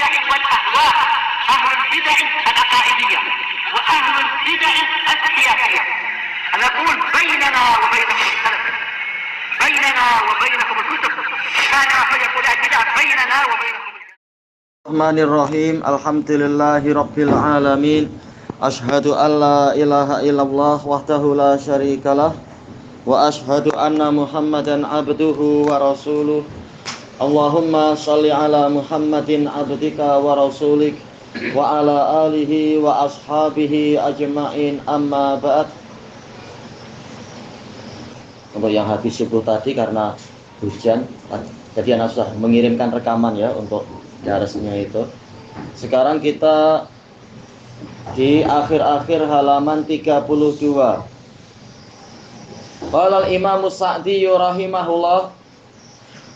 البدع والأهواء، أهل البدع العقائدية وأهل البدع السياسية. نقول بيننا وبينكم السلف، بيننا وبينكم الكتب، كان فيقول البدع بيننا وبينكم. Bismillahirrahmanirrahim. Alhamdulillahi rabbil alamin. Asyhadu an la ilaha illallah wahdahu la syarikalah wa asyhadu anna Muhammadan abduhu wa rasuluh. Allahumma shalli ala Muhammadin abdika wa rasulik wa ala alihi wa ashabihi ajma'in, amma ba'd. Untuk yang habis subuh tadi karena hujan, jadi anak sudah mengirimkan rekaman ya untuk darasnya itu. Sekarang kita di akhir-akhir halaman 32. Qala al-Imam Sa'di rahimahullah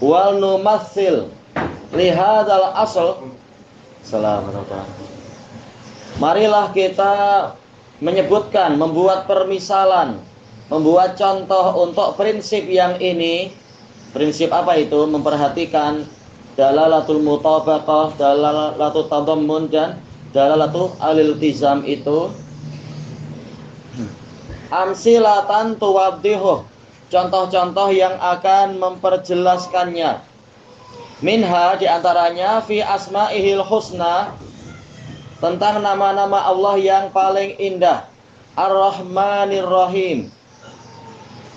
wal numatsil li hadzal asl. Assalamualaikum. Marilah kita menyebutkan, membuat permisalan, membuat contoh untuk prinsip yang ini. Prinsip apa itu? Memperhatikan dalalatul mutabaqah, dalalatul tadammun, dan dalalatul al-iltizam itu. Amsilatan tuwaddihu, contoh-contoh yang akan memperjelaskannya. Minha, diantaranya fi asma'ihil husna, tentang nama-nama Allah yang paling indah. Ar-Rahmanir Rahim.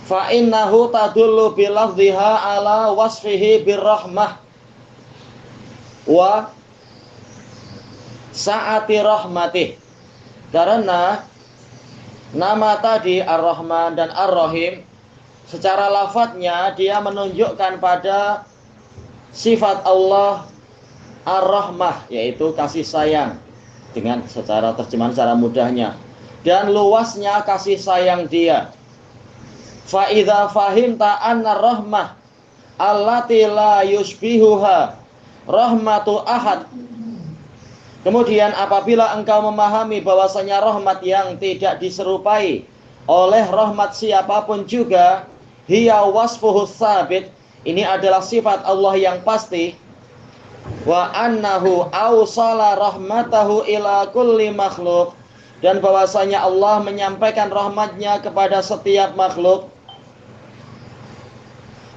Fa innahu tadullu bilafdhiha ala wasfihi birrahmah wa sa'ati rahmatih. Karena nama tadi Ar-Rahman dan Ar-Rahim secara lafadznya dia menunjukkan pada sifat Allah Ar-Rahmah, yaitu kasih sayang, dengan secara terjemahan secara mudahnya, dan luasnya kasih sayang dia. Fa idza fahimta anna rahmah allati la yushbihuha rahmatu ahad. Kemudian apabila engkau memahami bahwasanya rahmat yang tidak diserupai oleh rahmat siapapun juga, hiya wasfuhu tsabit, ini adalah sifat Allah yang pasti, wa annahu awsala rahmatahu ila kulli makhluk, dan bahwasanya Allah menyampaikan rahmatnya kepada setiap makhluk.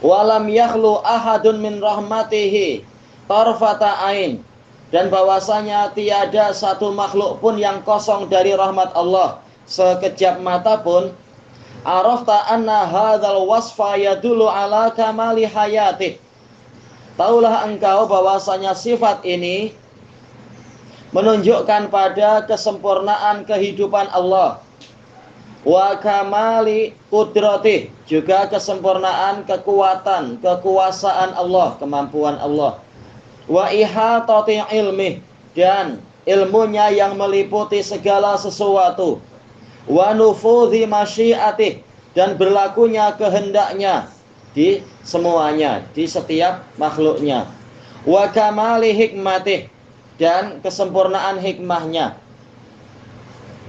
Walam yakhlu ahadun min rahmatihi tarfata ain, dan bahwasanya tiada satu makhluk pun yang kosong dari rahmat Allah sekejap mata pun. Arafta anna hadzal wasfa yadullu ala kamali hayatih, taulah engkau bahwasanya sifat ini menunjukkan pada kesempurnaan kehidupan Allah. Wa kamali qudratih, juga kesempurnaan kekuatan, kekuasaan Allah, kemampuan Allah. Wa ihatati ilmih, dan ilmunya yang meliputi segala sesuatu. Wa nufudhi masyiatih, dan berlakunya kehendaknya di semuanya, di setiap makhluknya. Wa kamali hikmatih, dan kesempurnaan hikmahnya.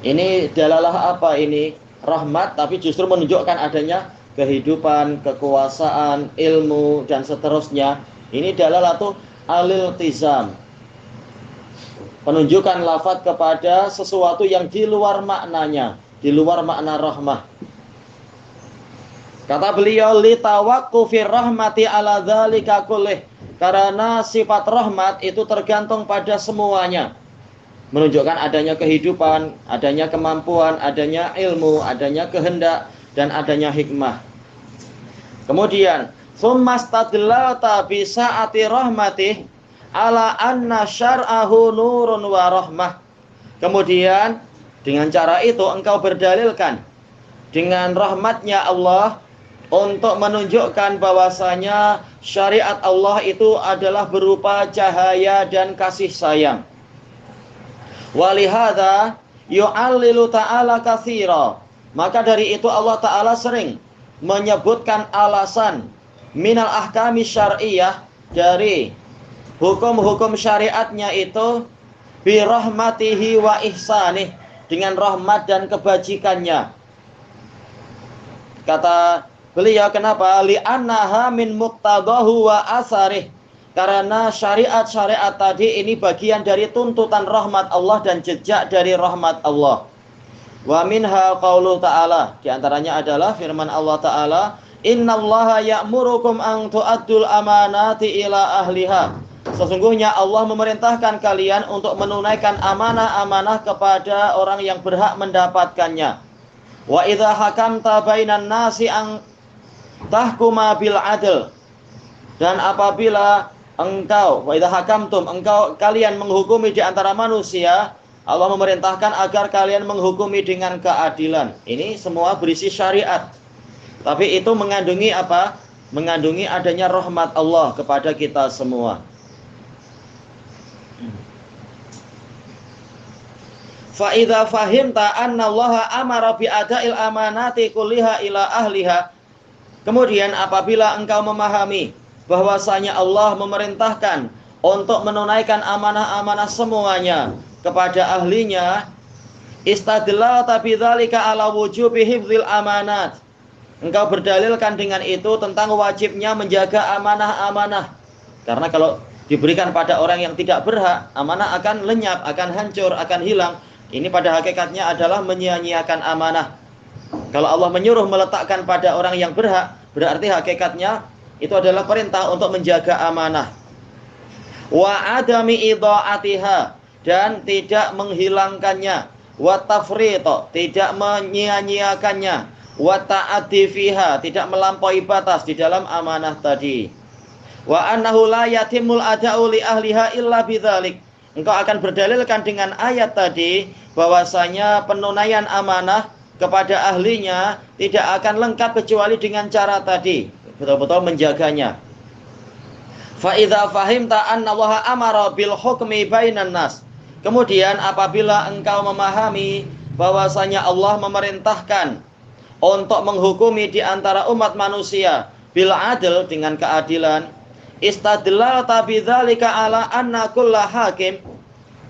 Ini dalalah apa ini? Rahmat, tapi justru menunjukkan adanya kehidupan, kekuasaan, ilmu, dan seterusnya. Ini dalalatu al-iltizam, penunjukan lafadz kepada sesuatu yang di luar maknanya, di luar makna rahmah. Kata beliau, li tawaqqufir rahmati ala dzalika kullih, karena sifat rahmat itu tergantung pada semuanya, menunjukkan adanya kehidupan, adanya kemampuan, adanya ilmu, adanya kehendak, dan adanya hikmah. Kemudian tsumastadlalta bi sa'ati rahmatih ala anna syar'ahu nurun wa rahmah. Kemudian dengan cara itu engkau berdalilkan dengan rahmatnya Allah untuk menunjukkan bahwasanya syariat Allah itu adalah berupa cahaya dan kasih sayang. Walihada yu'allilu ta'ala katsira, maka dari itu Allah Ta'ala sering menyebutkan alasan minal ahkami syar'iyah, dari hukum-hukum syariatnya itu, bi rahmatihi wa ihsanih, dengan rahmat dan kebajikannya. Kata beliau, kenapa? Li'annaha min muqtadahu wa asarih, Karena syariat-syariat tadi ini bagian dari tuntutan rahmat Allah dan jejak dari rahmat Allah. Wa minha qauluhu ta'ala, di antaranya adalah firman Allah Ta'ala, innallaha ya'murukum an tu'addul amanati ila ahliha. Sesungguhnya Allah memerintahkan kalian untuk menunaikan amanah-amanah kepada orang yang berhak mendapatkannya. Wa idza hakamta bainan nasi an tahkuma bil adl. Dan apabila wa idza hakamtum, kalian menghukumi di antara manusia, Allah memerintahkan agar kalian menghukumi dengan keadilan. Ini semua berisi syariat. Tapi itu mengandungi apa? Mengandungi adanya rahmat Allah kepada kita semua. Fa idza fahimta anna Allah amara bi ada'il amanati kulliha ila ahliha. Kemudian apabila engkau memahami bahwasanya Allah memerintahkan untuk menunaikan amanah-amanah semuanya kepada ahlinya, istadlalta bidzalika ala wujubi hifdzil amanat. Engkau berdalilkan dengan itu tentang wajibnya menjaga amanah-amanah. Karena kalau diberikan pada orang yang tidak berhak, amanah akan lenyap, akan hancur, akan hilang. Ini pada hakikatnya adalah menyia-nyiakan amanah. Kalau Allah menyuruh meletakkan pada orang yang berhak, berarti hakikatnya itu adalah perintah untuk menjaga amanah. Wa adami idha'atiha, dan tidak menghilangkannya. Wa tafrito, tidak menyia-nyiakannya. Wa ta'addi fiha, tidak melampaui batas di dalam amanah tadi. Wa annahu la yatimul ada'u li ahliha illa bidzalik. Engkau akan berdalilkan dengan ayat tadi bahwasanya penunaian amanah kepada ahlinya tidak akan lengkap kecuali dengan cara tadi, betul-betul menjaganya. Fa idza fahimta anna Allah amara bil hukmi bainan nas. Kemudian apabila engkau memahami bahwasanya Allah memerintahkan untuk menghukumi di antara umat manusia bil adl, dengan keadilan, istadlalta bidzalika ala anna kulla hakim.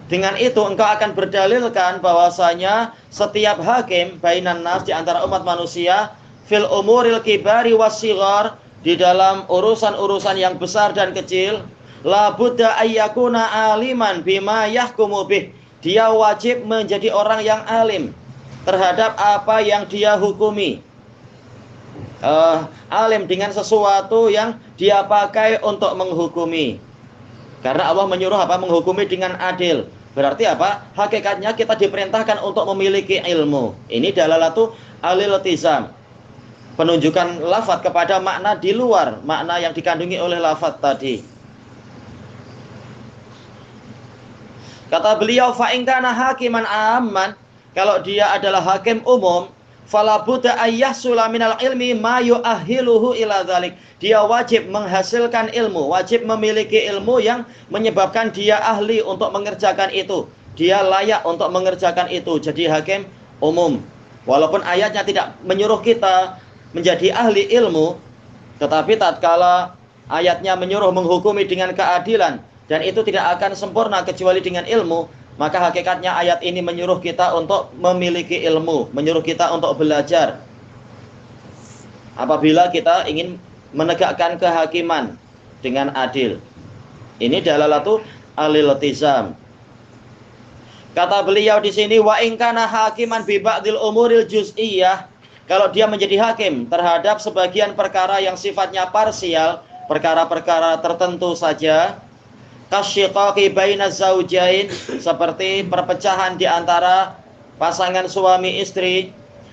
Dengan itu engkau akan berdalilkan bahwasanya setiap hakim bainan nas, di antara umat manusia, fil umuril kibari wassighar, di dalam urusan-urusan yang besar dan kecil, la budda ayyakuna aliman bima yahkumu bih. Dia wajib menjadi orang yang alim terhadap apa yang dia hukumi. Alim dengan sesuatu yang dia pakai untuk menghukumi. Karena Allah menyuruh apa? Menghukumi dengan adil. Berarti apa? Hakikatnya kita diperintahkan untuk memiliki ilmu. Ini dalalatu aliltizam. Penunjukan lafaz kepada makna di luar makna yang dikandungi oleh lafaz tadi. Kata beliau, fa in kana hakiman amman, kalau dia adalah hakim umum, fala budda ayyahsula minal ilmi ma yu'ahhiluhu ila dzalik. Dia wajib menghasilkan ilmu, wajib memiliki ilmu yang menyebabkan dia ahli untuk mengerjakan itu. Dia layak untuk mengerjakan itu. Jadi hakim umum. Walaupun ayatnya tidak menyuruh kita menjadi ahli ilmu, tetapi tatkala ayatnya menyuruh menghukumi dengan keadilan, dan itu tidak akan sempurna kecuali dengan ilmu, maka hakikatnya ayat ini menyuruh kita untuk memiliki ilmu, menyuruh kita untuk belajar. Apabila kita ingin menegakkan kehakiman dengan adil. Ini dalalatu aliltizam. Kata beliau di sini, wa in kana hakiman bi ba'dil umuril juz'iyyah, kalau dia menjadi hakim terhadap sebagian perkara yang sifatnya parsial, perkara-perkara tertentu saja, kasyiqaqi bainaz zaujain, seperti perpecahan di antara pasangan suami istri,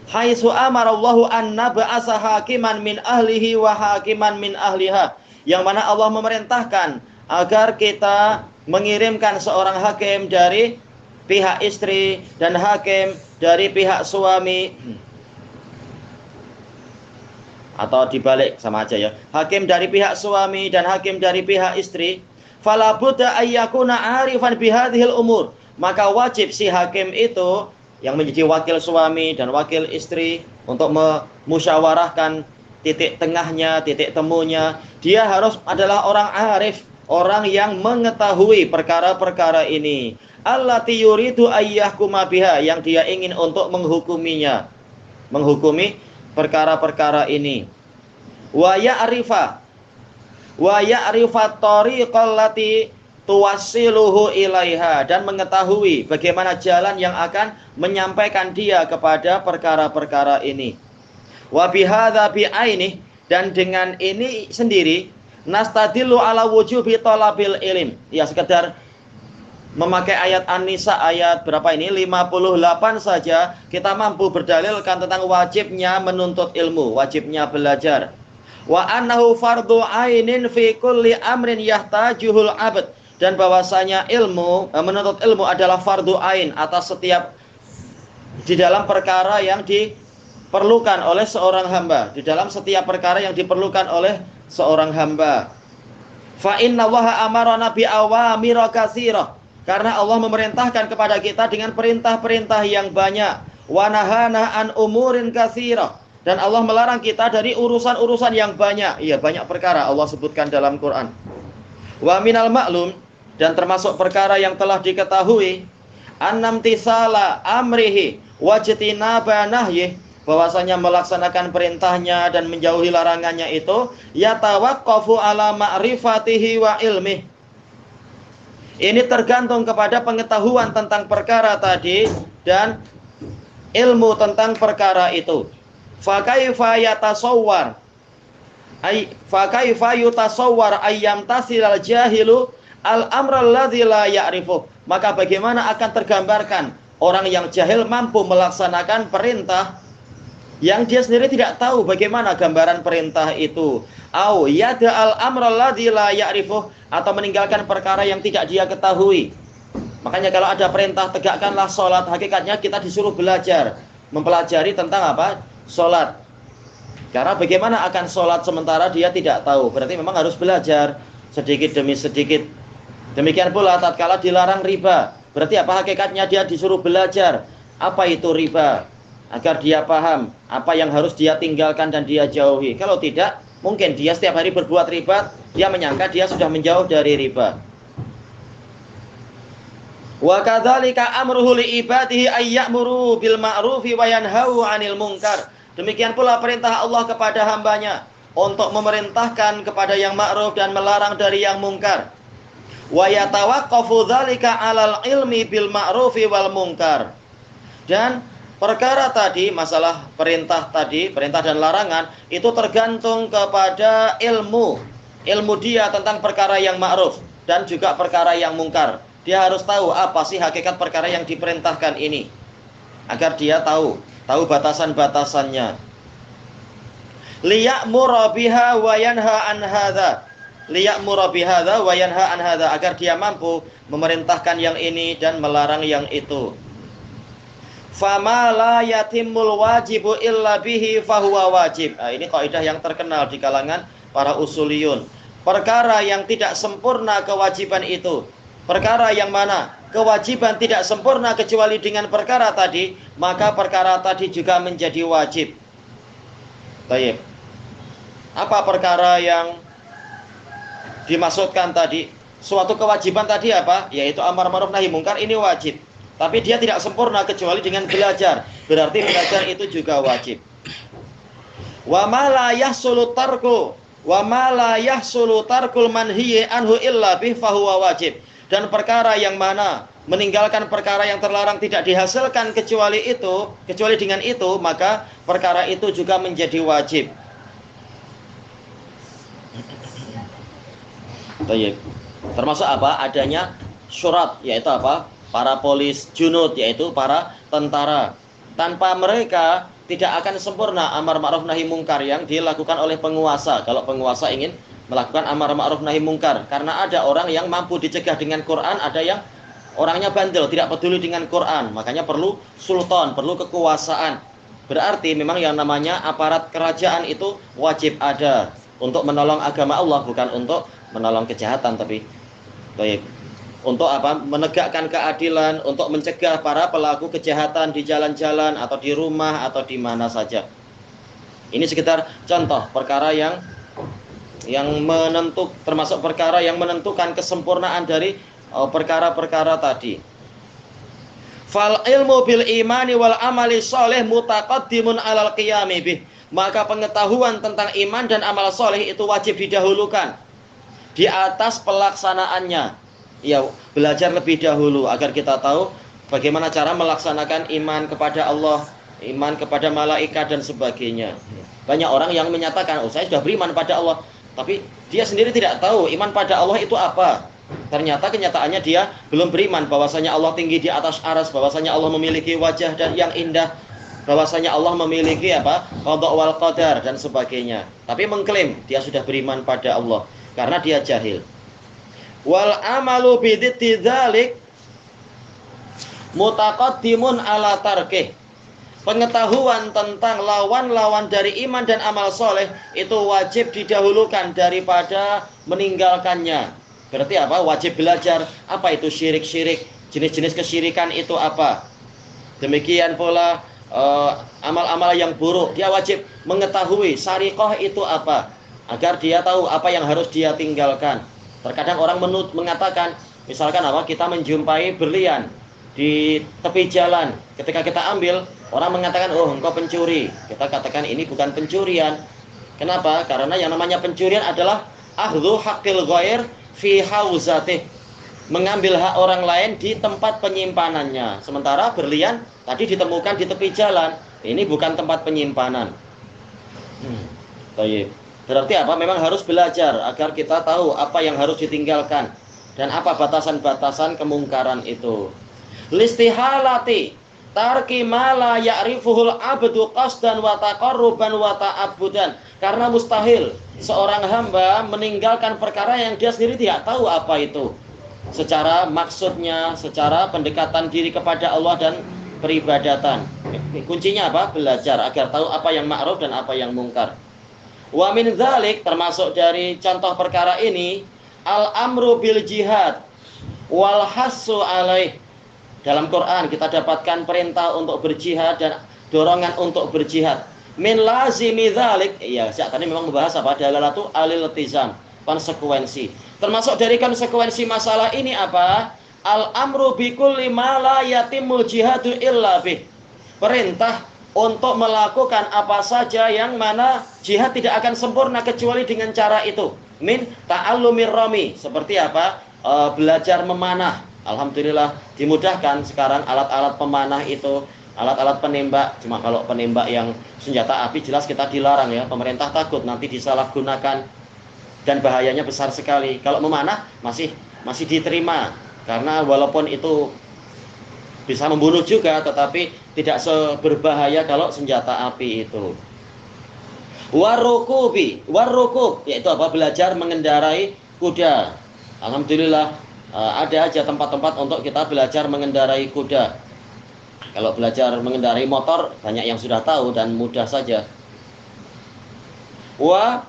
haitsu amarallahu an nab'asa hakiman min ahlihi wa hakiman min ahliha, yang mana Allah memerintahkan agar kita mengirimkan seorang hakim dari pihak istri dan hakim dari pihak suami, atau dibalik sama aja ya, hakim dari pihak suami dan hakim dari pihak istri. Fala budda ayyakuna arifan bihadhil umur, maka wajib si hakim itu yang menjadi wakil suami dan wakil istri untuk memusyawarahkan titik tengahnya, titik temunya. Dia harus adalah orang arif, orang yang mengetahui perkara-perkara ini. Allati yuridu ayyahkuma biha, yang dia ingin untuk menghukuminya, menghukumi perkara-perkara ini. Wa ya'rifa, wa ya'rifat tariqal lati tuwassiluhu ilaiha, dan mengetahui bagaimana jalan yang akan menyampaikan dia kepada perkara-perkara ini. Wa bihadza bi'ainih, dan dengan ini sendiri nastadillu ala wujubi talabil ilm. Ya, sekedar memakai ayat An-Nisa ayat berapa ini? 58 saja kita mampu berdalilkan tentang wajibnya menuntut ilmu, wajibnya belajar. Wa annahu fardhu ainin fi kulli amrin yahtajuhul abd, dan bahwasanya ilmu, menuntut ilmu adalah fardhu ain atas setiap, di dalam perkara yang diperlukan oleh seorang hamba, di dalam setiap perkara yang diperlukan oleh seorang hamba. Fa inna Allaha amarana bi awamira katsirah, karena Allah memerintahkan kepada kita dengan perintah-perintah yang banyak. Wa nahana an umurin katsirah, dan Allah melarang kita dari urusan-urusan yang banyak. Iya, banyak perkara Allah sebutkan dalam Quran. Wa minal ma'lum, dan termasuk perkara yang telah diketahui, annamtisala amrihi wajtinaba nahyih, bahwasanya melaksanakan perintahnya dan menjauhi larangannya itu yatawaqqafu ala ma'rifatihi wa ilmih. Ini tergantung kepada pengetahuan tentang perkara tadi dan ilmu tentang perkara itu. Fa kaifa yatasawwar ayyam tasilal jahilu al-amra alladzi la ya'rifu. Maka bagaimana akan tergambarkan orang yang jahil mampu melaksanakan perintah yang dia sendiri tidak tahu bagaimana gambaran perintah itu. Au yada al-amra alladzi la ya'rifu, atau meninggalkan perkara yang tidak dia ketahui. Makanya kalau ada perintah tegakkanlah sholat, hakikatnya kita disuruh belajar, mempelajari tentang apa? Sholat. Karena bagaimana akan sholat sementara dia tidak tahu, berarti memang harus belajar sedikit demi sedikit. Demikian pula tatkala dilarang riba, berarti apa hakikatnya? Dia disuruh belajar apa itu riba, agar dia paham apa yang harus dia tinggalkan dan dia jauhi. Kalau tidak, mungkin dia setiap hari berbuat riba, dia menyangka dia sudah menjauh dari riba. Wa kadzalika amruhu li ibadihi ay ya'muru bil ma'rufi wa yanhau 'anil munkar. Demikian pula perintah Allah kepada hambanya untuk memerintahkan kepada yang ma'ruf dan melarang dari yang mungkar. Wa yatawaqqafu dzalika 'alal ilmi bil ma'rufi wal munkar. Dan perkara tadi, masalah perintah tadi, perintah dan larangan, itu tergantung kepada ilmu dia tentang perkara yang ma'ruf dan juga perkara yang mungkar. Dia harus tahu apa sih hakikat perkara yang diperintahkan ini, agar dia tahu batasan-batasannya. Liya'mura biha wa yanha an hadza. Liya'mura bihadza wa yanha an hadza, agar dia mampu memerintahkan yang ini dan melarang yang itu. Fama la yatimul wajibu illa bihi fahuwa wajib. Nah, ini kaidah yang terkenal di kalangan para usuliyun. Perkara yang tidak sempurna kewajiban itu, perkara yang mana kewajiban tidak sempurna kecuali dengan perkara tadi, maka perkara tadi juga menjadi wajib. Baik. Apa perkara yang dimaksudkan tadi? Suatu kewajiban tadi apa? Yaitu amar ma'ruf nahi mungkar, ini wajib. Tapi dia tidak sempurna kecuali dengan belajar. Berarti belajar itu juga wajib. Wa ma la yahsulu tarku wa ma la yahsulu tarkul manhiyi anhu illa bih fahuwa wajib. Dan perkara yang mana meninggalkan perkara yang terlarang tidak dihasilkan kecuali dengan itu, maka perkara itu juga menjadi wajib. Baik. Termasuk apa? Adanya syurat, yaitu apa? Para polis junud, yaitu para tentara. Tanpa mereka tidak akan sempurna amar ma'ruf nahi mungkar yang dilakukan oleh penguasa. Kalau penguasa ingin melakukan amar ma'ruf nahi mungkar, karena ada orang yang mampu dicegah dengan Quran, ada yang orangnya bandel, tidak peduli dengan Quran. Makanya perlu sultan, perlu kekuasaan. Berarti memang yang namanya aparat kerajaan itu wajib ada untuk menolong agama Allah, bukan untuk menolong kejahatan, tapi baik. Untuk apa? Menegakkan keadilan, untuk mencegah para pelaku kejahatan di jalan-jalan atau di rumah atau di mana saja. Ini sekitar contoh perkara yang termasuk perkara yang menentukan kesempurnaan dari perkara-perkara tadi. Fal ilmu bil imani wal amali sholih mutaqaddimun alal qiyami bih. Maka pengetahuan tentang iman dan amal soleh itu wajib didahulukan di atas pelaksanaannya. Ya, belajar lebih dahulu agar kita tahu bagaimana cara melaksanakan iman kepada Allah, iman kepada malaikat dan sebagainya. Banyak orang yang menyatakan, oh saya sudah beriman pada Allah, tapi dia sendiri tidak tahu iman pada Allah itu apa. Ternyata kenyataannya dia belum beriman bahwasanya Allah tinggi di atas aras, bahwasanya Allah memiliki wajah dan yang indah, bahwasanya Allah memiliki apa? Qada wal qadar dan sebagainya. Tapi mengklaim dia sudah beriman pada Allah karena dia jahil. Wal amalu bididdi dzalik mutaqaddimun ala tarkih. Pengetahuan tentang lawan-lawan dari iman dan amal soleh itu wajib didahulukan daripada meninggalkannya. Berarti apa? Wajib belajar apa itu syirik-syirik, jenis-jenis kesyirikan itu apa. Demikian pula amal-amal yang buruk, dia wajib mengetahui syariqah itu apa, agar dia tahu apa yang harus dia tinggalkan. Terkadang orang mengatakan, misalkan apa, kita menjumpai berlian di tepi jalan, ketika kita ambil, orang mengatakan, oh engkau pencuri. Kita katakan ini bukan pencurian. Kenapa? Karena yang namanya pencurian adalah akhdhu haqqil ghair fi hauzatih, mengambil hak orang lain di tempat penyimpanannya. Sementara berlian tadi ditemukan di tepi jalan, ini bukan tempat penyimpanan. Berarti apa? Memang harus belajar agar kita tahu apa yang harus ditinggalkan dan apa batasan-batasan kemungkaran itu. Listihalati tarki ma la ya'rifuhul abdu qasdan wa taqarruban wa ta'abbudan. Karena mustahil seorang hamba meninggalkan perkara yang dia sendiri tidak tahu apa itu. Secara maksudnya, secara pendekatan diri kepada Allah dan peribadatan. Kuncinya apa? Belajar agar tahu apa yang ma'ruf dan apa yang mungkar. Wa min dzalik, termasuk dari contoh perkara ini, al-amru bil jihad wal hassu alaih. Dalam Quran kita dapatkan perintah untuk berjihad dan dorongan untuk berjihad. Min lazimi dzalik, ya, tadi memang membahas apa? Dalalatu alil iltizam, konsekuensi. Termasuk dari konsekuensi masalah ini apa? Al-amru bi kulli ma la yatimul jihadu illa bih. Perintah untuk melakukan apa saja yang mana jihad tidak akan sempurna kecuali dengan cara itu. Min ta'allumir rami, seperti apa? Belajar memanah. Alhamdulillah dimudahkan sekarang alat-alat pemanah itu, alat-alat penembak. Cuma kalau penembak yang senjata api jelas kita dilarang ya. Pemerintah takut nanti disalahgunakan dan bahayanya besar sekali. Kalau memanah masih diterima karena walaupun itu bisa membunuh juga, tetapi tidak seberbahaya kalau senjata api itu. Warukub, yaitu apa? Belajar mengendarai kuda. Alhamdulillah ada aja tempat-tempat untuk kita belajar mengendarai kuda. Kalau belajar mengendarai motor banyak yang sudah tahu dan mudah saja. Wa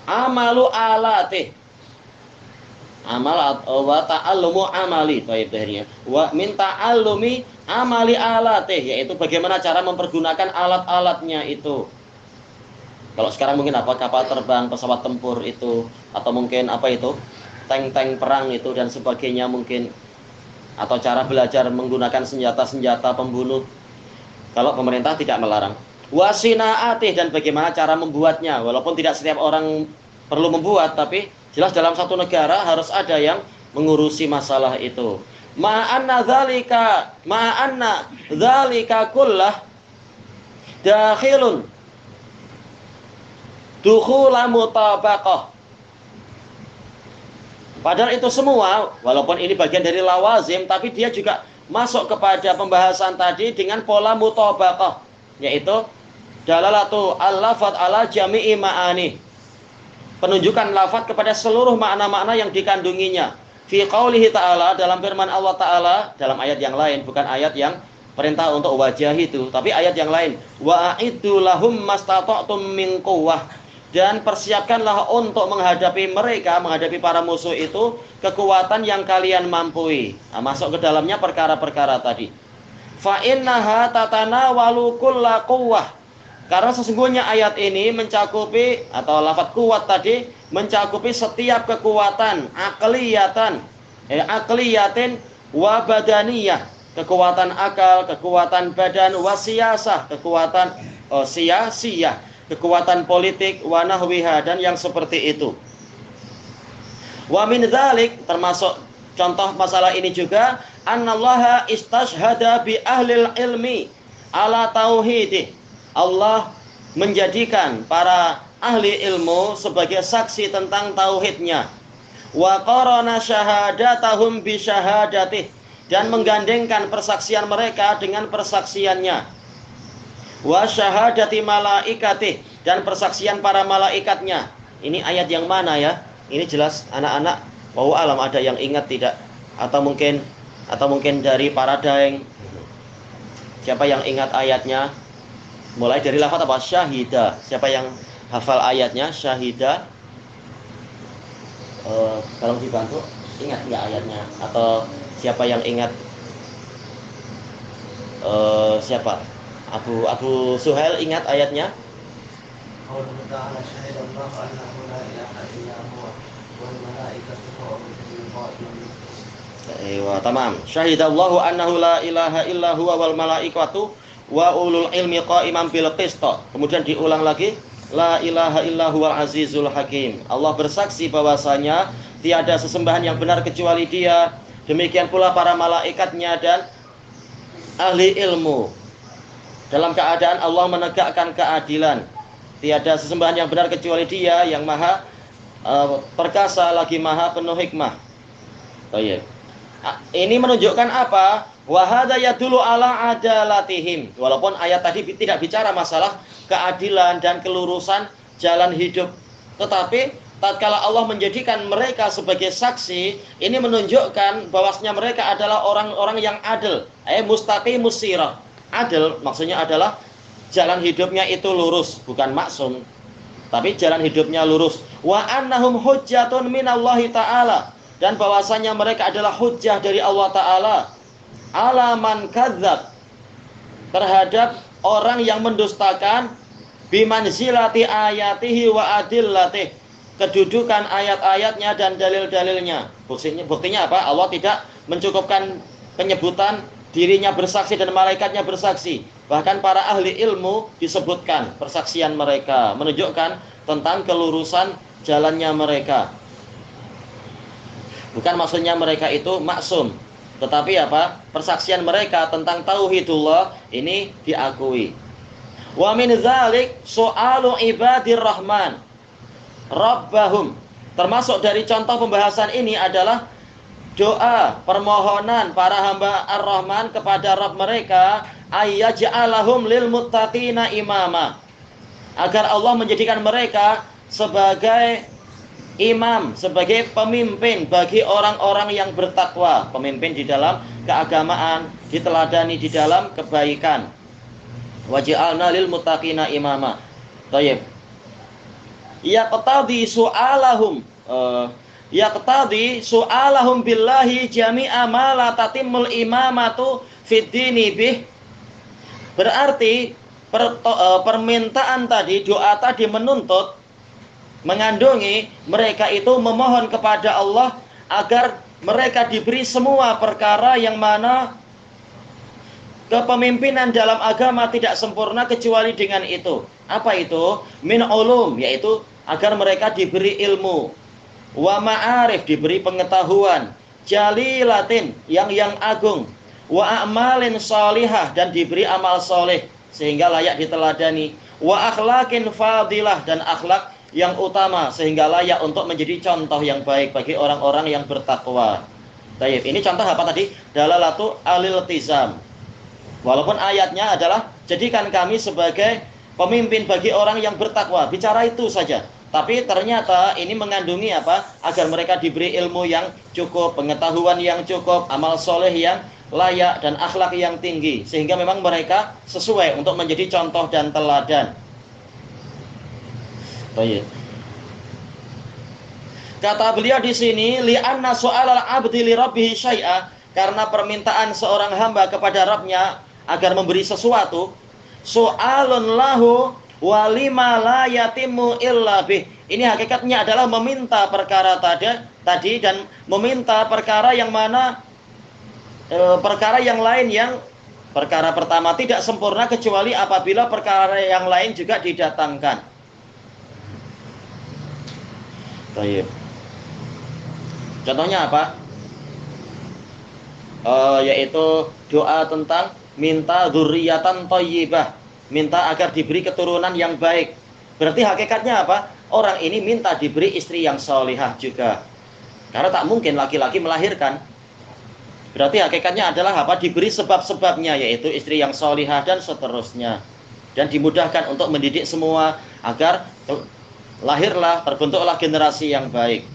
amalu alatih, amal wa ta'allumu amali, wa min ta'allumi amali alatih, yaitu bagaimana cara mempergunakan alat-alatnya itu. Kalau sekarang mungkin apa, kapal terbang, pesawat tempur itu, atau mungkin apa itu, tank-tank perang itu dan sebagainya mungkin, atau cara belajar menggunakan senjata-senjata pembunuh. Kalau pemerintah tidak melarang. Wasinaatih, dan bagaimana cara membuatnya, walaupun tidak setiap orang perlu membuat, tapi jelas dalam satu negara harus ada yang mengurusi masalah itu. Ma'anna dzalika kullah dakhilun dukhula mutabaqah. Padahal itu semua, walaupun ini bagian dari lawazim, tapi dia juga masuk kepada pembahasan tadi dengan pola mutabaqah, yaitu dalalatu al-lafadz ala jami'i ma'ani, penunjukan lafadz kepada seluruh makna-makna yang dikandunginya. Fi qaulihi ta'ala, dalam firman Allah Ta'ala, dalam ayat yang lain, bukan ayat yang perintah untuk wajah itu, tapi ayat yang lain. Wa a'iddu lahum mastata'tum min quwwah, dan persiapkanlah untuk menghadapi mereka, menghadapi para musuh itu, kekuatan yang kalian mampu. Nah, masuk ke dalamnya perkara-perkara tadi. Fa innaha tatanawalu kulla quwwah, karena sesungguhnya ayat ini mencakupi, atau lafadz kuwat tadi mencakupi setiap kekuatan akliyatin wa badaniyah, kekuatan akal, kekuatan badan, wasiyasah, kekuatan siyasiyah, kekuatan politik, wa nahwiha, dan yang seperti itu. Wa min dzalik, termasuk contoh masalah ini juga, annallaha istashhada bi ahlil ilmi ala tauhidih. Allah menjadikan para ahli ilmu sebagai saksi tentang tauhidnya. Wa qarana syahadatahum bi syahadatih, dan menggandengkan persaksian mereka dengan persaksiannya. Wa syahadati malaikatih, dan persaksian para malaikatnya. Ini ayat yang mana ya? Ini jelas anak-anak wallahu alam ada yang ingat tidak? Atau mungkin dari para daeng. Siapa yang ingat ayatnya? Mulai dari lafaz apa? Syahida. Siapa yang hafal ayatnya? Syahida. Tolong dibantu. Ingat nggak ayatnya? Atau siapa yang ingat? Siapa? Abu Suhail ingat ayatnya? قوله تعالى شهد الله أنه لا إله إلا هو والملائكة وأولو العلم Tamam. Syahidallahu annahu la ilaha illa huwa wal malaikatu wa ulul ilmi qa'iman bil qist. Kemudian diulang lagi, la ilaha illa huwal azizul hakim. Allah bersaksi bahwasanya tiada sesembahan yang benar kecuali Dia. Demikian pula para malaikatnya dan ahli ilmu. Dalam keadaan Allah menegakkan keadilan. Tiada sesembahan yang benar kecuali Dia yang maha perkasa lagi maha penuh hikmah. Baik. Ini menunjukkan apa? Wa hadza yadullu ala adalatihim. Walaupun ayat tadi tidak bicara masalah keadilan dan kelurusan jalan hidup, tetapi tatkala Allah menjadikan mereka sebagai saksi, ini menunjukkan bahwasanya mereka adalah orang-orang yang adil. Mustaqimus sirah. Adil maksudnya adalah jalan hidupnya itu lurus, bukan maksum, tapi jalan hidupnya lurus. Wa annahum hujjatun minallahi ta'ala, dan bahwasanya mereka adalah hujjah dari Allah Ta'ala ala man kadzdzab, terhadap orang yang mendustakan bimanzilati ayatihi wa adillatih, kedudukan ayat-ayatnya dan dalil-dalilnya. Buktinya apa? Allah tidak mencukupkan penyebutan dirinya bersaksi dan malaikatnya bersaksi. Bahkan para ahli ilmu disebutkan persaksian mereka, menunjukkan tentang kelurusan jalannya mereka. Bukan maksudnya mereka itu maksum, tetapi apa? Persaksian mereka tentang tauhidullah ini diakui. Wa min dzalik su'alu ibadir rahman rabbahum. Termasuk dari contoh pembahasan ini adalah doa permohonan para hamba Ar-Rahman kepada Rabb mereka, ayyaj'alahum lil muttaqina imama, agar Allah menjadikan mereka sebagai imam, sebagai pemimpin bagi orang-orang yang bertakwa, pemimpin di dalam keagamaan, diteladani di dalam kebaikan. Waj'alna lil muttaqina imama. Baik. Yaqtadi su'alahum yaqtadi su'alahum billahi jami'a ma la tatimul imamatu fid dini bih. Berarti permintaan tadi, doa tadi menuntut, mengandungi mereka itu memohon kepada Allah agar mereka diberi semua perkara yang mana kepemimpinan dalam agama tidak sempurna kecuali dengan itu. Apa itu? Min ulum, yaitu agar mereka diberi ilmu, wa ma'arif, diberi pengetahuan, jalilatin, yang agung, wa a'malin salihah, dan diberi amal soleh sehingga layak diteladani, wa akhlaqin fadilah, dan akhlak yang utama sehingga layak untuk menjadi contoh yang baik bagi orang-orang yang bertakwa. Baik, ini contoh apa tadi? Dalalatu aliltizam. Walaupun ayatnya adalah jadikan kami sebagai pemimpin bagi orang yang bertakwa, bicara itu saja. Tapi ternyata ini mengandungi apa? Agar mereka diberi ilmu yang cukup, pengetahuan yang cukup, amal soleh yang layak, dan akhlak yang tinggi. Sehingga memang mereka sesuai untuk menjadi contoh dan teladan. Baik. Kata beliau di sini, li'anna su'alal abdi li rabbihi syai'a, karena permintaan seorang hamba kepada Rabbnya agar memberi sesuatu, su'alun lahu walima la yatimu illa bih. Ini hakikatnya adalah meminta perkara tadi dan meminta perkara yang mana perkara yang lain yang perkara pertama tidak sempurna kecuali apabila perkara yang lain juga didatangkan. Baik. Contohnya apa? Yaitu doa tentang minta dzurriyyatan thayyibah, minta agar diberi keturunan yang baik. Berarti hakikatnya apa? Orang ini minta diberi istri yang salihah juga. Karena tak mungkin laki-laki melahirkan. Berarti hakikatnya adalah apa? Diberi sebab-sebabnya, yaitu istri yang salihah dan seterusnya. Dan dimudahkan untuk mendidik semua agar lahirlah, terbentuklah generasi yang baik.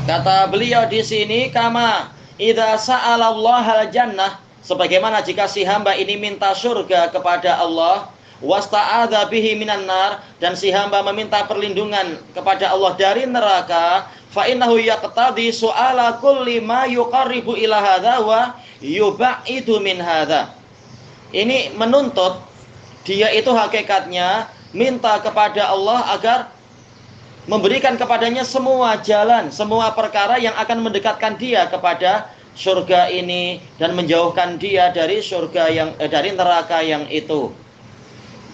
Kata beliau di sini, kama idza sa'alallaha al-jannah, sebagaimana jika si hamba ini minta surga kepada Allah, wasta'adza bihi minan nar, dan si hamba meminta perlindungan kepada Allah dari neraka, fa innahu yaqtadi su'ala kulli ma yuqarribu ila hadza wa yub'idu min hadza. Ini menuntut dia itu hakikatnya minta kepada Allah agar memberikan kepadanya semua jalan, semua perkara yang akan mendekatkan dia kepada surga ini dan menjauhkan dia dari surga yang dari neraka yang itu.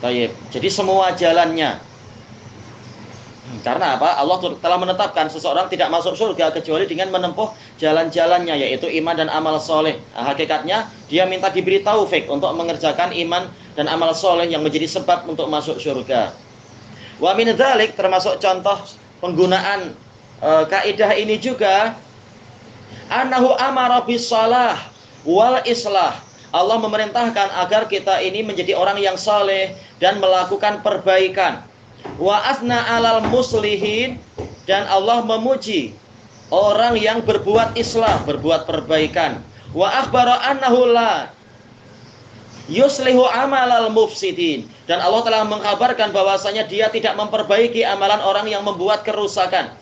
Baik. Jadi semua jalannya. Karena apa? Allah telah menetapkan seseorang tidak masuk surga kecuali dengan menempuh jalan-jalannya, yaitu iman dan amal soleh. Nah, hakikatnya dia minta diberi taufik untuk mengerjakan iman dan amal soleh yang menjadi sebab untuk masuk surga. Wa min dzalik, termasuk contoh penggunaan kaidah ini juga, annahu amara bis shalah wal islah. Allah memerintahkan agar kita ini menjadi orang yang saleh dan melakukan perbaikan. Wa asna 'alal muslihin, dan Allah memuji orang yang berbuat islah, berbuat perbaikan. Wa akhbara annahu la yuslihu amalal mufsidin, dan Allah telah mengkabarkan bahwasanya dia tidak memperbaiki amalan orang yang membuat kerusakan.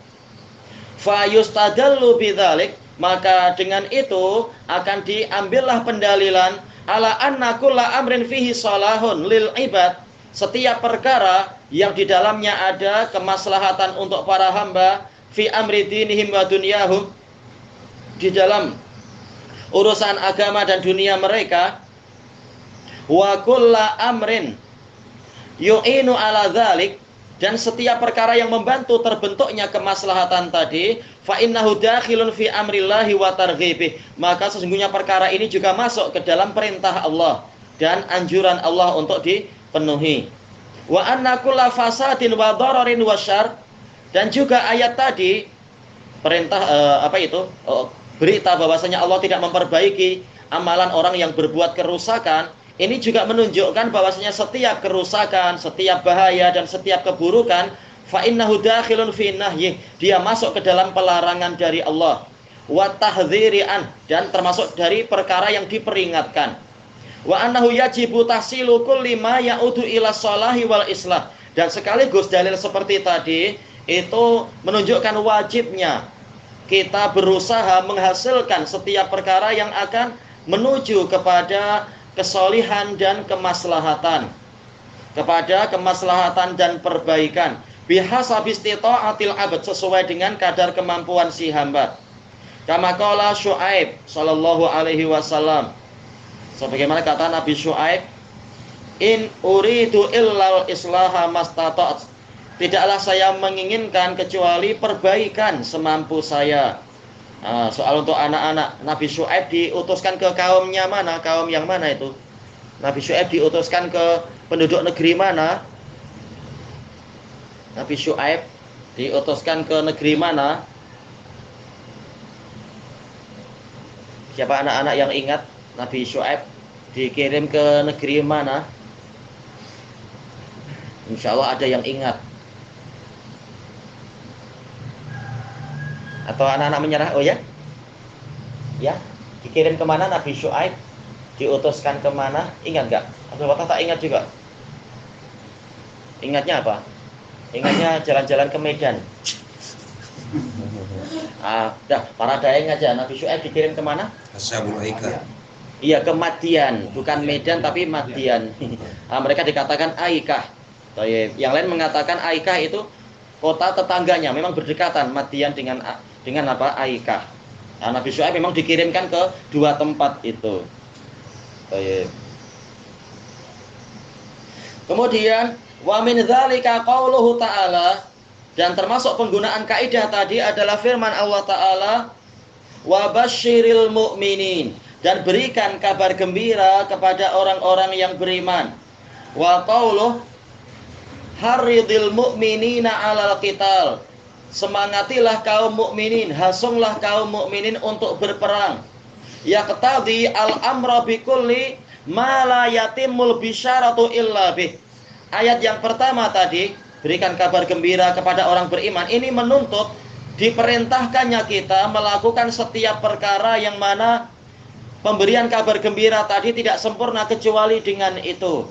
Fa yustadallu bidzalik, maka dengan itu akan diambillah pendalilan ala anna kulla amrin fihi salahun lil ibad, setiap perkara yang di dalamnya ada kemaslahatan untuk para hamba, fi amri dinihim wa dunyahum, di dalam urusan agama dan dunia mereka, wa kulla amrin yu'inu ala dzalik, dan setiap perkara yang membantu terbentuknya kemaslahatan tadi, fa innahu dakhilun fi amrillahi wa targhibih, maka sesungguhnya perkara ini juga masuk ke dalam perintah Allah dan anjuran Allah untuk dipenuhi. Wa anna kulla fasadin wa dhararin wa syarr, dan juga ayat tadi perintah berita bahwasanya Allah tidak memperbaiki amalan orang yang berbuat kerusakan. Ini juga menunjukkan bahwasanya setiap kerusakan, setiap bahaya dan setiap keburukan, fa innahu dakhilun fi nahyi, dia masuk ke dalam pelarangan dari Allah. Wa tahdziri'an, dan termasuk dari perkara yang diperingatkan. Wa annahu yajibu tahsilu kulli ma ya'udu ila sholahi wal islah, dan sekaligus dalil seperti tadi itu menunjukkan wajibnya kita berusaha menghasilkan setiap perkara yang akan menuju kepada kesolihan dan kemaslahatan, kepada kemaslahatan dan perbaikan, bihasabi istita'atil abad, sesuai dengan kadar kemampuan si hamba. Kama qala Syuaib sallallahu alaihi wasallam, sebagaimana kata Nabi Syuaib, in uridu illal islaha mastata'at, tidaklah saya menginginkan kecuali perbaikan semampu saya. Nah, soal untuk anak-anak, Nabi Syuaib diutuskan ke kaumnya mana? Kaum yang mana itu? Nabi Syuaib diutuskan ke penduduk negeri mana? Nabi Syuaib diutuskan ke negeri mana? Siapa anak-anak yang ingat Nabi Syuaib dikirim ke negeri mana? Insya Allah ada yang ingat. Atau anak-anak menyerah? Oh ya? Ya, dikirim kemana Nabi Syuaib? Diutuskan kemana? Ingat gak? Abdul Fatah tak ingat juga. Ingatnya apa? Ingatnya jalan-jalan ke Medan. Para daeng aja. Nabi Syuaib dikirim kemana? Ashabul Aikah. Iya, ke Madian. Bukan Medan tapi Madian. Mereka dikatakan Aikah. Yang lain mengatakan Aikah itu kota tetangganya, memang berdekatan Madian dengan apa? Aikah. Nah, Nabi Syuaib memang dikirimkan ke dua tempat itu. Baik. Kemudian wa min dzalika qauluhu ta'ala, Dan termasuk penggunaan kaidah tadi adalah firman Allah Ta'ala, wa basyiril mu'minin, dan berikan kabar gembira kepada orang-orang yang beriman. Wa qauluh haridil mu'minina 'alal qital, semangatilah kaum mukminin, hasunglah kaum mukminin untuk berperang. Yaqtadi al-amra bikulli ma la yatimul bisyaratu illa bih. Ayat yang pertama tadi, berikan kabar gembira kepada orang beriman, ini menuntut diperintahkannya kita melakukan setiap perkara yang mana pemberian kabar gembira tadi tidak sempurna kecuali dengan itu.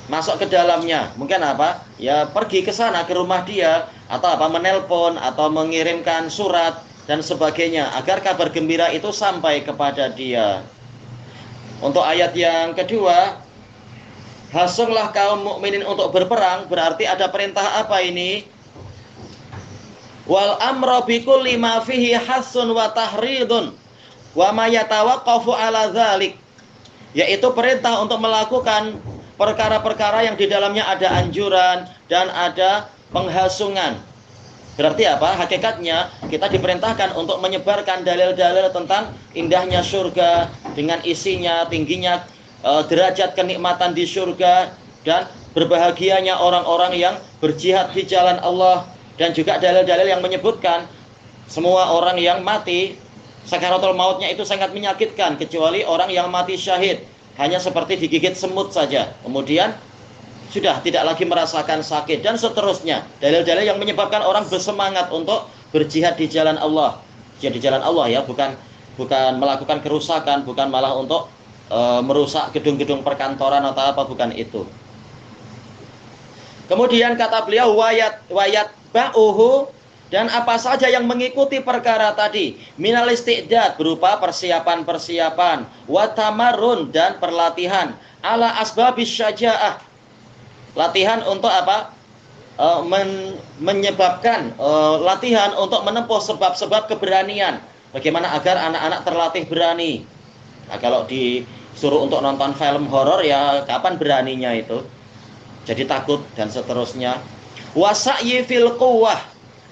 Masuk ke dalamnya, mungkin apa? Ya pergi ke sana, ke rumah dia, atau apa, menelpon atau mengirimkan surat dan sebagainya agar kabar gembira itu sampai kepada dia. Untuk ayat yang kedua, hasunglah kaum mukminin untuk berperang, berarti ada perintah apa ini? Wal amra bikulli ma fihi hasun wa tahridun wa ma yatawaqqafu ala dzalik, yaitu perintah untuk melakukan perkara-perkara yang di dalamnya ada anjuran dan ada penghasungan. Berarti apa? Hakikatnya kita diperintahkan untuk menyebarkan dalil-dalil tentang indahnya surga dengan isinya, tingginya derajat kenikmatan di surga, dan berbahagianya orang-orang yang berjihad di jalan Allah, dan juga dalil-dalil yang menyebutkan semua orang yang mati sakaratul mautnya itu sangat menyakitkan kecuali orang yang mati syahid, hanya seperti digigit semut saja, kemudian sudah tidak lagi merasakan sakit, dan seterusnya. Dalil-dalil yang menyebabkan orang bersemangat untuk berjihad di jalan Allah. Jihad di jalan Allah ya, bukan melakukan kerusakan, bukan malah untuk merusak gedung-gedung perkantoran atau apa, bukan itu. Kemudian kata beliau wayat ba'uhu, dan apa saja yang mengikuti perkara tadi, minal isti'dad, berupa persiapan-persiapan, wa tamarrun, dan perlatihan, ala asbabis syaja'ah, latihan untuk apa? Menyebabkan latihan untuk menempuh sebab-sebab keberanian. Bagaimana agar anak-anak terlatih berani. Nah, kalau disuruh untuk nonton film horor ya kapan beraninya itu? Jadi takut dan seterusnya. Wasa'yi fil quwwah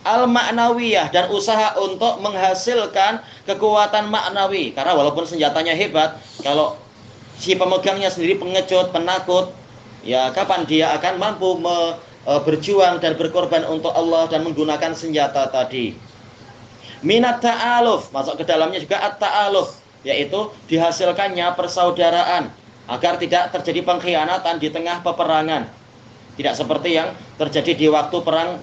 al-ma'nawiyah, dan usaha untuk menghasilkan kekuatan maknawi. Karena walaupun senjatanya hebat, kalau si pemegangnya sendiri pengecut, penakut, ya kapan dia akan mampu berjuang dan berkorban untuk Allah dan menggunakan senjata tadi. Minat ta'aluf, masuk ke dalamnya juga at-ta'aluf, yaitu dihasilkannya persaudaraan agar tidak terjadi pengkhianatan di tengah peperangan. Tidak seperti yang terjadi di waktu perang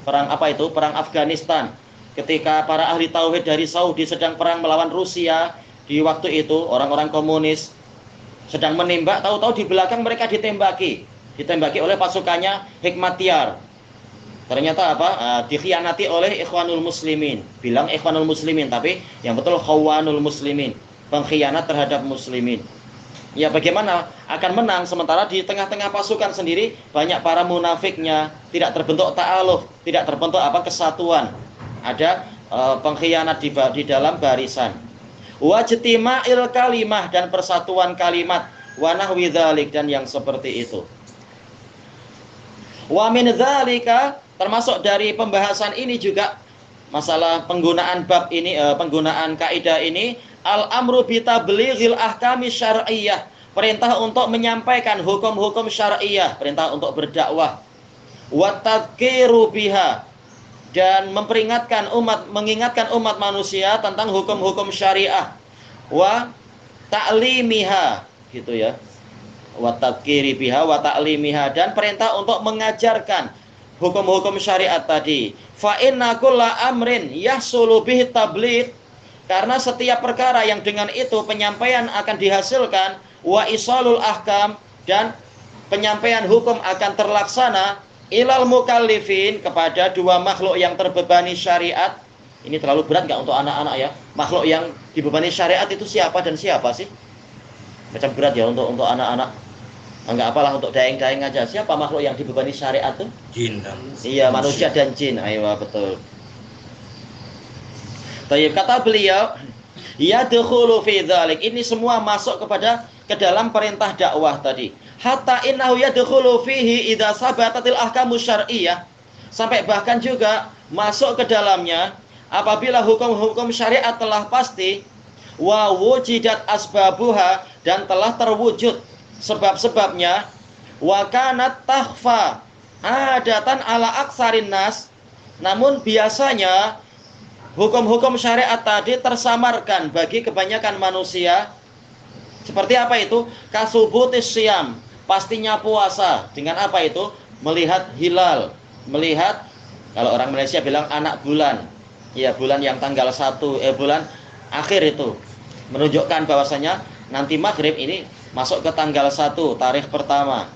Afghanistan. Ketika para ahli tauhid dari Saudi sedang perang melawan Rusia, di waktu itu orang-orang komunis sedang menembak, tahu-tahu di belakang mereka ditembaki oleh pasukannya Hikmatyar. Ternyata apa? Dikhianati oleh Ikhwanul Muslimin. Bilang Ikhwanul Muslimin, tapi yang betul Khawanul Muslimin, pengkhianat terhadap muslimin. Ya bagaimana akan menang sementara di tengah-tengah pasukan sendiri banyak para munafiknya, tidak terbentuk ta'aluf, tidak terbentuk kesatuan. Ada pengkhianat di dalam barisan. Wajtima'il kalimah, dan persatuan kalimat, wa nahwi dzalik, dan yang seperti itu. Wa min dzalika, termasuk dari pembahasan ini juga masalah penggunaan bab ini, penggunaan kaidah ini, al-amru bi tablighil ahkami syar'iyyah, perintah untuk menyampaikan hukum-hukum syar'iyyah, perintah untuk berdakwah. Wa tadhkiru biha, dan mengingatkan umat manusia tentang hukum-hukum syariah. Wa ta'limiha, gitu ya. Wa tadhkiri biha wa ta'limiha, dan perintah untuk mengajarkan hukum-hukum syariat tadi. Fa inna kulla amrin yahsulu bihi tabligh, karena setiap perkara yang dengan itu penyampaian akan dihasilkan, wa isalul ahkam, dan penyampaian hukum akan terlaksana, ilal mukallifin, kepada dua makhluk yang terbebani syariat. Ini terlalu berat nggak untuk anak-anak ya? Makhluk yang dibebani syariat itu siapa dan siapa sih? Macam berat ya untuk anak-anak. Enggak apalah, untuk daeng-daeng aja. Siapa makhluk yang dibebani syariat itu? Jin dan iya, manusia dan jin. Ayo, betul. Baik, kata beliau, yadkhulu fi dzalik, ini semua masuk ke dalam perintah dakwah tadi. Hatta innahu yadkhulu fihi idza sabatatil ahkamu syar'iyyah, Sampai bahkan juga masuk ke dalamnya apabila hukum-hukum syariat telah pasti wa wujidat asbabuha, dan telah terwujud sebab-sebabnya, wa kanat takhfa adatan ala aksarin nas, namun biasanya hukum-hukum syariat tadi tersamarkan bagi kebanyakan manusia. Seperti apa itu? Kasubutis syam, pastinya puasa. Dengan apa itu? Melihat hilal, melihat, kalau orang Malaysia bilang anak bulan, ya bulan yang tanggal 1, bulan akhir itu menunjukkan bahwasanya nanti maghrib ini masuk ke tanggal 1, tarikh pertama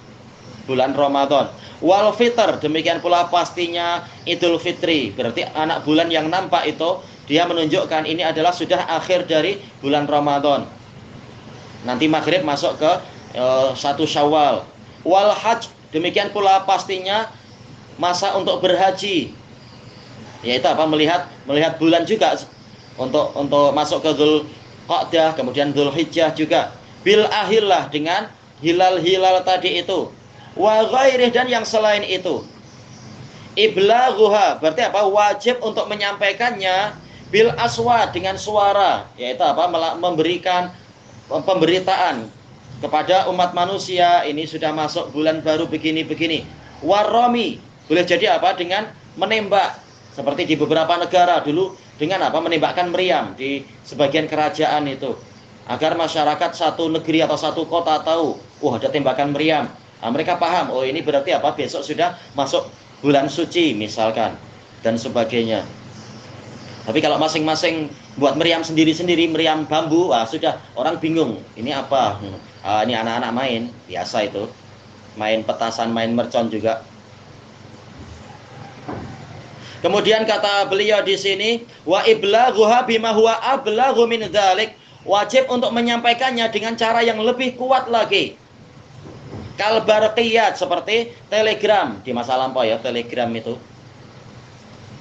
bulan Ramadan. Wal fitr, demikian pula pastinya Idul Fitri, berarti anak bulan yang nampak itu dia menunjukkan ini adalah sudah akhir dari bulan Ramadan. Nanti maghrib masuk ke 1 Syawal. Wal hajj, demikian pula pastinya masa untuk berhaji, yaitu apa? Melihat bulan juga untuk masuk ke Dzulqa'dah, kemudian Dzulhijjah juga. Bil ahillah, dengan hilal-hilal tadi itu. Wa ghairih, dan yang selain itu. Iblaghuha, berarti apa? Wajib untuk menyampaikannya bil aswat, dengan suara, yaitu apa? Memberikan pemberitaan kepada umat manusia, ini sudah masuk bulan baru begini-begini. Warromi, boleh jadi apa? Dengan menembak, seperti di beberapa negara dulu dengan apa? Menembakkan meriam di sebagian kerajaan itu, agar masyarakat satu negeri atau satu kota tahu, wah ada tembakan meriam. Nah, mereka paham, oh ini berarti apa? Besok sudah masuk bulan suci misalkan, dan sebagainya. Tapi kalau masing-masing buat meriam sendiri-sendiri, meriam bambu, sudah orang bingung, ini apa? Ini anak-anak main, biasa itu. Main petasan, main mercon juga. Kemudian kata beliau di sini, wa iblaghuha bima huwa ablaghu min dzalik, wajib untuk menyampaikannya dengan cara yang lebih kuat lagi. Kal barqiyat, seperti telegram di masa lampau ya, telegram itu.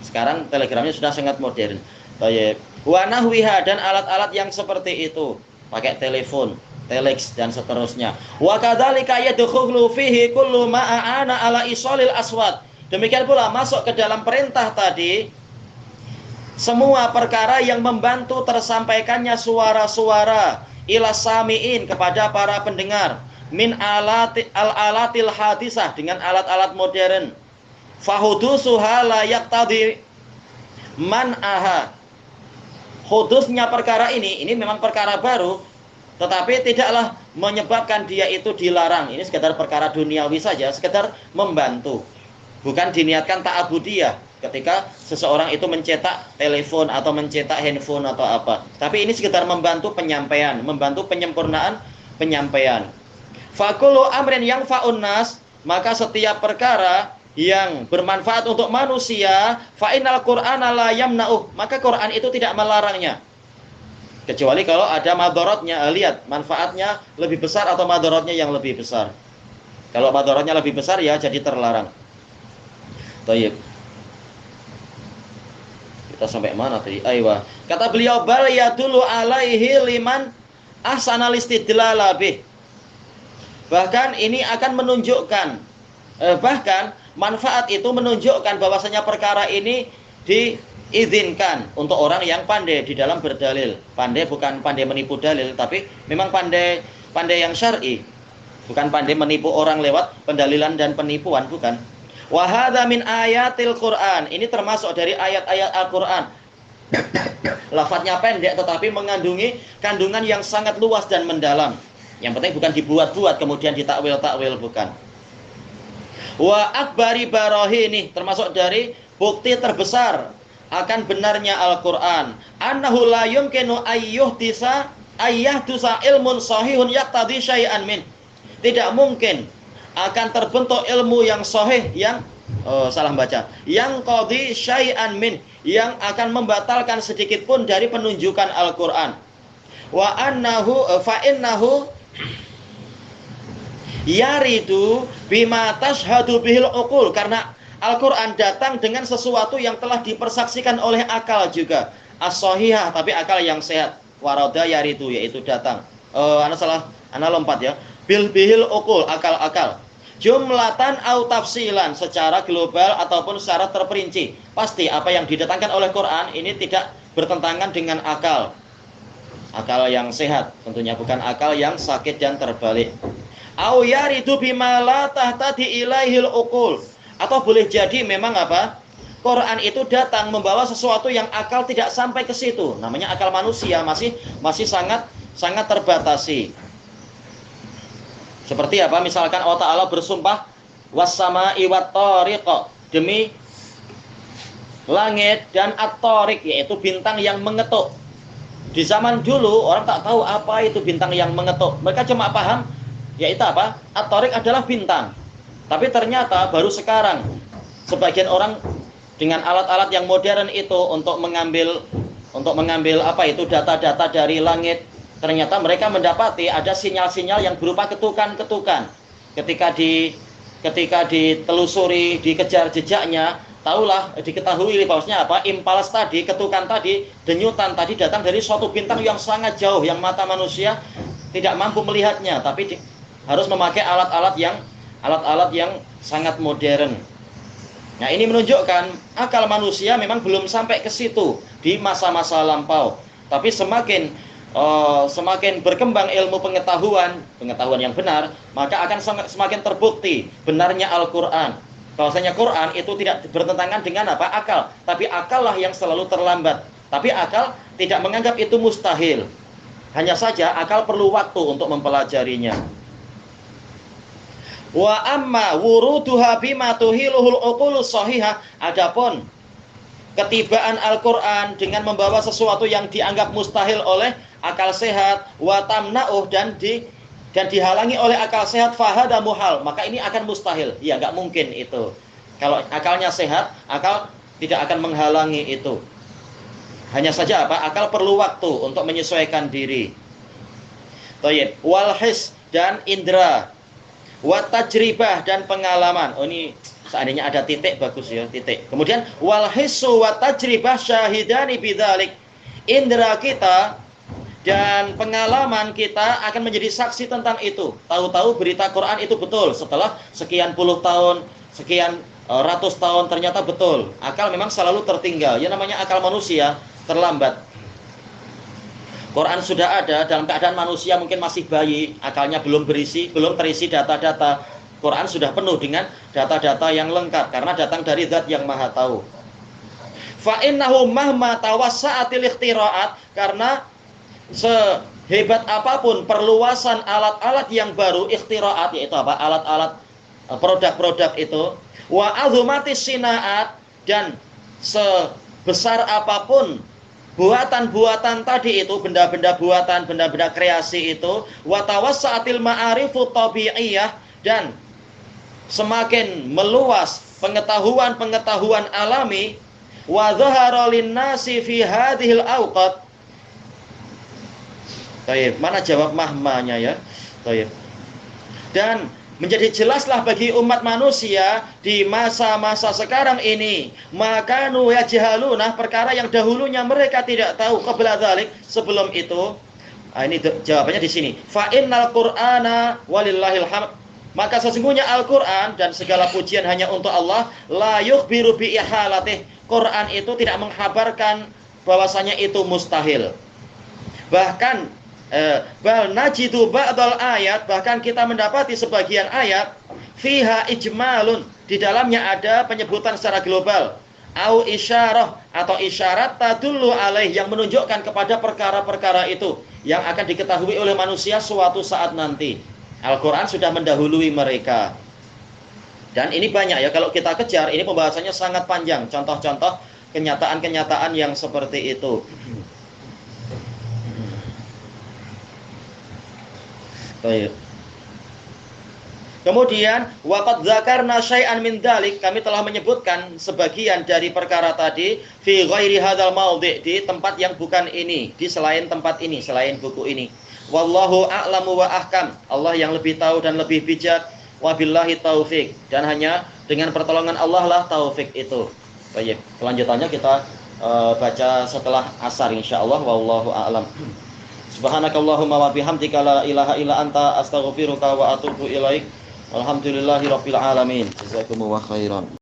Sekarang telegramnya sudah sangat modern. Baik. Wa nahwiha, dan alat-alat yang seperti itu, pakai telepon, telex dan seterusnya. Wa kadzalika yadkhulu fihi kullu ma aana ala isalil aswat. Demikian pula masuk ke dalam perintah tadi semua perkara yang membantu tersampaikannya suara-suara ila samiin, kepada para pendengar, min alatil hadisah, dengan alat-alat modern. Fahudusuha la yaqtadi man aha. Hudusnya perkara ini memang perkara baru, tetapi tidaklah menyebabkan dia itu dilarang. Ini sekedar perkara duniawi saja, sekedar membantu. Bukan diniatkan ta'abudiyah ketika seseorang itu mencetak telepon atau mencetak handphone atau apa. Tapi ini sekedar membantu penyampaian, membantu penyempurnaan penyampaian. Fakulu amrin yang fa'unnas, maka setiap perkara yang bermanfaat untuk manusia, fa'inal qur'ana la yamna'uh, maka Quran itu tidak melarangnya. Kecuali kalau ada madharatnya, lihat manfaatnya lebih besar atau madharatnya yang lebih besar. Kalau madharatnya lebih besar ya jadi terlarang. Baik. Kita sampai mana tadi? Aywa. Kata beliau, bal yadullu alaihi liman ahsanal istidlala bih. Bahkan ini akan menunjukkan, bahkan manfaat itu menunjukkan bahwasanya perkara ini diizinkan untuk orang yang pandai di dalam berdalil. Pandai bukan pandai menipu dalil, tapi memang pandai yang syar'i. Bukan pandai menipu orang lewat pendalilan dan penipuan, bukan. Wa hadza min ayatil Qur'an. Ini termasuk dari ayat-ayat Al-Qur'an. Lafadznya pendek tetapi mengandungi kandungan yang sangat luas dan mendalam. Yang penting bukan dibuat-buat kemudian ditakwil-takwil, bukan. Wa akbari barahini, termasuk dari bukti terbesar akan benarnya Al-Qur'an. Annahu la yumkinu ayyuhdisa ilmun sahihun yaqtadi syai'an min. Tidak mungkin akan terbentuk ilmu yang sahih yang yang qadi syai'an min, yang akan membatalkan sedikit pun dari penunjukan Al-Qur'an. Wa annahu fa innahu yaridu bima tashhadu bihil uqul, karena Al-Qur'an datang dengan sesuatu yang telah dipersaksikan oleh akal juga. As-sahihah, tapi akal yang sehat. Warada yaridu, yaitu datang. Ana lompat ya. Bihil uqul, akal-akal. jumlatan au tafsilan, secara global ataupun secara terperinci. Pasti apa yang didatangkan oleh Quran ini tidak bertentangan dengan akal. Akal yang sehat, tentunya bukan akal yang sakit dan terbalik. Au yaridu bima la tahtadi ilaihil uqul. Atau boleh jadi memang apa? Quran itu datang membawa sesuatu yang akal tidak sampai ke situ. Namanya akal manusia masih sangat terbatasi. Seperti apa? Misalkan Allah Ta'ala bersumpah was-sama'i wat-tariq, demi langit dan at-tariq, yaitu bintang yang mengetuk. Di zaman dulu orang tak tahu apa itu bintang yang mengetuk. Mereka cuma paham yaitu apa? At-tariq adalah bintang. Tapi ternyata baru sekarang sebagian orang dengan alat-alat yang modern itu untuk mengambil apa itu data-data dari langit, ternyata mereka mendapati ada sinyal-sinyal yang berupa ketukan-ketukan. Ketika ditelusuri, dikejar jejaknya, diketahui bahwasanya apa? Impuls tadi, ketukan tadi, denyutan tadi datang dari suatu bintang yang sangat jauh, yang mata manusia tidak mampu melihatnya, tapi harus memakai alat-alat yang sangat modern. Nah, ini menunjukkan akal manusia memang belum sampai ke situ di masa-masa lampau. Tapi semakin berkembang ilmu pengetahuan yang benar, maka akan semakin terbukti benarnya Al-Quran. Bahwasanya Quran itu tidak bertentangan dengan apa? Akal. Tapi akal lah yang selalu terlambat. Tapi akal tidak menganggap itu mustahil. Hanya saja akal perlu waktu untuk mempelajarinya. Wa amma wuruduha bima tuhiluhul uqulus shahihah, adapun ketibaan Al-Qur'an dengan membawa sesuatu yang dianggap mustahil oleh akal sehat, wa tamna'uh dan dihalangi oleh akal sehat, fahada muhal, maka ini akan mustahil. Ya, enggak mungkin itu. Kalau akalnya sehat, akal tidak akan menghalangi itu. Hanya saja apa? Akal perlu waktu untuk menyesuaikan diri. Thayyib, wal his dan indra, wa tajribah dan pengalaman. Oh, ini seandainya ada titik bagus ya, titik. Kemudian wal hissu wa tajribah syahidani bidzalik. Indra kita dan pengalaman kita akan menjadi saksi tentang itu. Tahu-tahu berita Quran itu betul setelah sekian puluh tahun, sekian ratus tahun ternyata betul. Akal memang selalu tertinggal. Ya, namanya akal manusia terlambat. Quran sudah ada dalam keadaan manusia mungkin masih bayi, akalnya belum terisi data-data. Quran sudah penuh dengan data-data yang lengkap karena datang dari Zat yang Maha Tahu. Fa innahu mahma tawassa'atil ikhtira'at, karena sehebat apapun perluasan alat-alat yang baru, ikhtira'at yaitu apa? Alat-alat produk-produk itu, wa azumatis sina'at, dan sebesar apapun buatan-buatan tadi itu, benda-benda buatan, benda-benda kreasi itu, wa tawassa'atil ma'arifu tabi'iyah, dan semakin meluas pengetahuan-pengetahuan alami, wa dhahara linnasi fi hadhil awqat. Baik, mana jawab mahmanya ya? Baik. Dan menjadi jelaslah bagi umat manusia di masa-masa sekarang ini, maka nu yajhaluna, perkara yang dahulunya mereka tidak tahu, qabla dzalik, sebelum itu. Ini jawabannya di sini. Fa innal qur'ana walillahil hamd, maka sesungguhnya Al-Qur'an dan segala pujian hanya untuk Allah, la yukhbiru bi ihalatih, Quran itu tidak menghabarkan bahwasanya itu mustahil. Bahkan bal najidu ba'dal ayat, bahkan kita mendapati sebagian ayat fiha ijmalun, di dalamnya ada penyebutan secara global, au isyarah, atau isyarat tadullu alaih, yang menunjukkan kepada perkara-perkara itu yang akan diketahui oleh manusia suatu saat nanti. Al-Quran sudah mendahului mereka. Dan ini banyak ya, kalau kita kejar ini pembahasannya sangat panjang, contoh-contoh kenyataan-kenyataan yang seperti itu. Baik. Kemudian waqad dzakarna syai'an min dzalik, kami telah menyebutkan sebagian dari perkara tadi fi ghairi hadzal maudhi', di tempat yang bukan ini, di selain tempat ini, selain buku ini. Wallahu a'lamu wa ahkam, Allah yang lebih tahu dan lebih bijak. Wabillahi taufik, dan hanya dengan pertolongan Allah lah taufik itu. Baik, kelanjutannya kita baca setelah asar insyaallah. Wallahu a'lam. Subhanakallahumma wa bihamdika la ilaha illa anta astaghfiruka wa atubu ilaik. Alhamdulillahirabbil alamin. Jazakumullah khairan.